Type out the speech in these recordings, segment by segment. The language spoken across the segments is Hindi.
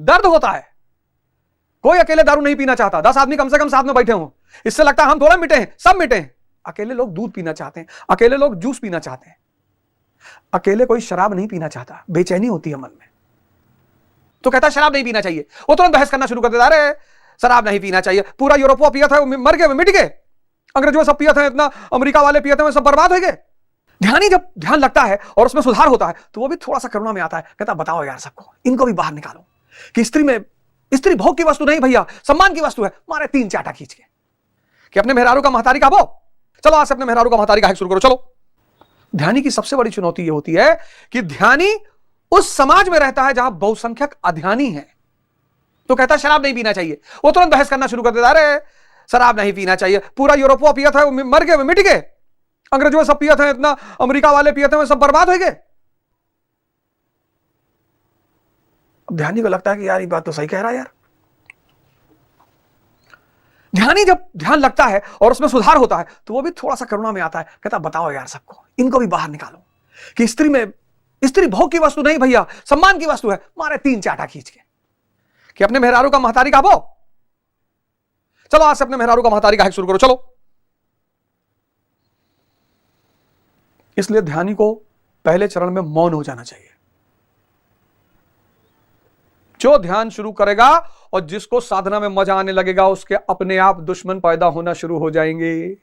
दर्द होता है। कोई अकेले दारू नहीं पीना चाहता, 10 आदमी कम से कम साथ में बैठे हों, इससे लगता है हम थोड़ा मिटे हैं, सब मिटे हैं। अकेले लोग दूध पीना चाहते हैं, अकेले लोग जूस पीना चाहते हैं, अकेले कोई शराब नहीं पीना चाहता, बेचैनी होती है मन में। तो कहता शराब नहीं पीना चाहिए, वो तुरंत बहस करना शुरू कर देता, अरे शराब नहीं पीना चाहिए, पूरा यूरोप पिया था, मर गए, मिट गए, अंग्रेजों सब पिया था, इतना अमेरिका वाले पिया थे, सब बर्बाद हो गए। ध्यानी जब ध्यान लगता है और उसमें सुधार होता है तो वो भी थोड़ा सा करुणा में आता है, कहता बताओ यार सबको, इनको भी बाहर निकालो कि स्त्री भोग की वस्तु नहीं भैया, सम्मान की वस्तु है। मारे 3 चाटा खींच के कि अपने मेहरारू का महतारी का वो, चलो आज से अपने मेहरारू का महतारी का शुरू करो। चलो, ध्यानी की सबसे बड़ी चुनौती यह होती है कि ध्यानी उस समाज में रहता है जहां बहुसंख्यक अध्यानी है। तो कहता शराब नहीं पीना चाहिए, वो तुरंत बहस करना शुरू कर देता, अरे शराब नहीं पीना चाहिए, पूरा यूरोप पिया था, मर गए, मिट गए, अंग्रेजों सब पिया था, इतना अमेरिका वाले पिया थे, सब बर्बाद हो गए। अब ध्यानी को लगता है कि यार ये बात तो सही कह रहा है यार। ध्यानी जब ध्यान लगता है और उसमें सुधार होता है तो वो भी थोड़ा सा करुणा में आता है, कहता बताओ यार सबको, इनको भी बाहर निकालो कि स्त्री भोग की वस्तु नहीं भैया, सम्मान की वस्तु है। मारे 3 चाटा खींच के कि अपने मेहरारू का महतारी का वो, चलो आज से अपने मेहरारू का महतारी का शुरू करो। चलो, इसलिए ध्यानी को पहले चरण में मौन हो जाना चाहिए। जो ध्यान शुरू करेगा और जिसको साधना में मजा आने लगेगा, उसके अपने आप दुश्मन पैदा होना शुरू हो जाएंगे,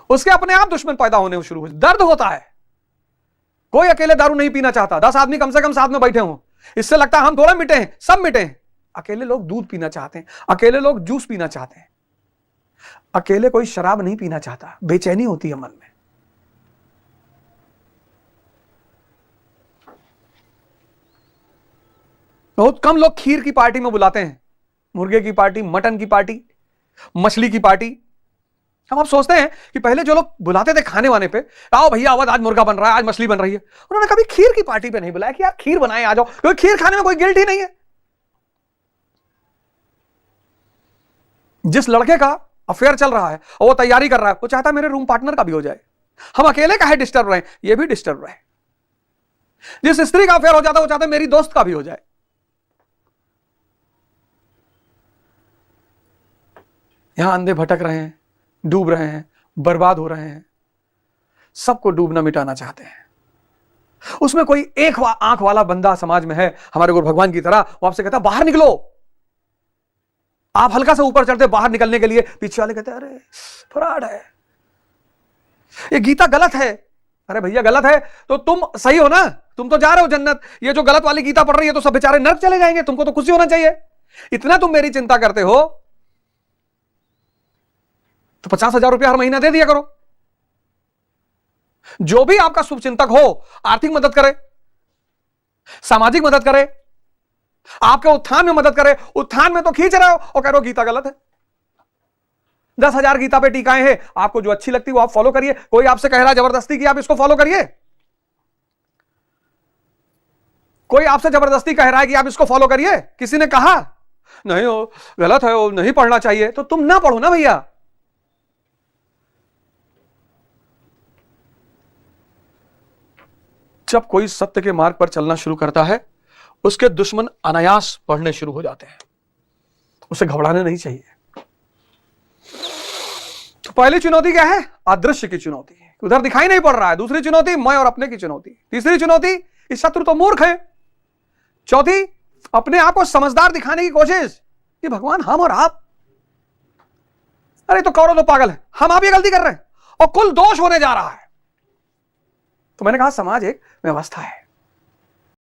उसके अपने आप दुश्मन पैदा होने शुरू हो। दर्द होता है, कोई अकेले दारू नहीं पीना चाहता, 10 आदमी कम से कम साथ में बैठे हों, इससे लगता है हम थोड़ा मिटे हैं, सब मिटे हैं। अकेले लोग दूध पीना चाहते हैं, अकेले लोग जूस पीना चाहते हैं, अकेले कोई शराब नहीं पीना चाहता, बेचैनी होती है मन में। बहुत कम लोग खीर की पार्टी में बुलाते हैं, मुर्गे की पार्टी, मटन की पार्टी, मछली की पार्टी। हम आप सोचते हैं कि पहले जो लोग बुलाते थे खाने वाने पे, आओ भैया आवाज, आज मुर्गा बन रहा है, आज मछली बन रही है, उन्होंने कभी खीर की पार्टी पे नहीं बुलाया कि यार खीर बनाए आ जाओ, क्योंकि खीर खाने में कोई गिल्ट ही नहीं है। जिस लड़के का अफेयर चल रहा है और वो तैयारी कर रहा है, वो चाहता है मेरे रूम पार्टनर का भी हो जाए, हम अकेले का है डिस्टर्ब रहे, ये भी डिस्टर्ब रहे। जिस स्त्री का अफेयर हो जाता है वो चाहता है मेरी दोस्त का भी हो जाए। यहां अंधे भटक रहे हैं, डूब रहे हैं, बर्बाद हो रहे हैं, सबको डूबना मिटाना चाहते हैं। उसमें कोई एक आंख वाला बंदा समाज में है हमारे गुरु भगवान की तरह, वो आपसे कहता बाहर निकलो। आप हल्का से ऊपर चढ़ते बाहर निकलने के लिए, पीछे वाले कहते हैं अरे फ्रॉड है, ये गीता गलत है। अरे भैया गलत है तो तुम सही हो ना, तुम तो जा रहे हो जन्नत, ये जो गलत वाली गीता पढ़ रही है तो सब बेचारे नर्क चले जाएंगे, तुमको तो खुशी होना चाहिए। इतना तुम मेरी चिंता करते हो तो 50,000 रुपया हर महीना दे दिया करो। जो भी आपका शुभचिंतक हो, आर्थिक मदद करे, सामाजिक मदद करे, आपके उत्थान में मदद करे, उत्थान में तो खींच रहे हो और कह रहे हो गीता गलत है। 10,000 गीता पे टीकाएं हैं, आपको जो अच्छी लगती है वो आप फॉलो करिए। कोई आपसे कह रहा है जबरदस्ती कि आप इसको फॉलो करिए, कोई आपसे जबरदस्ती कह रहा है कि आप इसको फॉलो करिए, किसी ने कहा नहीं हो गलत है, वो नहीं पढ़ना चाहिए, तो तुम ना पढ़ो ना भैया। जब कोई सत्य के मार्ग पर चलना शुरू करता है, उसके दुश्मन अनायास बढ़ने शुरू हो जाते हैं, उसे घबराना नहीं चाहिए। तो पहली चुनौती क्या है? अदृश्य की चुनौती है, उधर दिखाई नहीं पड़ रहा है। दूसरी चुनौती मैं और अपने की चुनौती। तीसरी चुनौती इस शत्रु तो मूर्ख है। चौथी अपने आप को समझदार दिखाने की कोशिश कि भगवान हम और आप, अरे तो कौरव तो पागल है, हम आप ये गलती कर रहे हैं और कुल दोष होने जा रहा है। तो मैंने कहा समाज एक व्यवस्था है,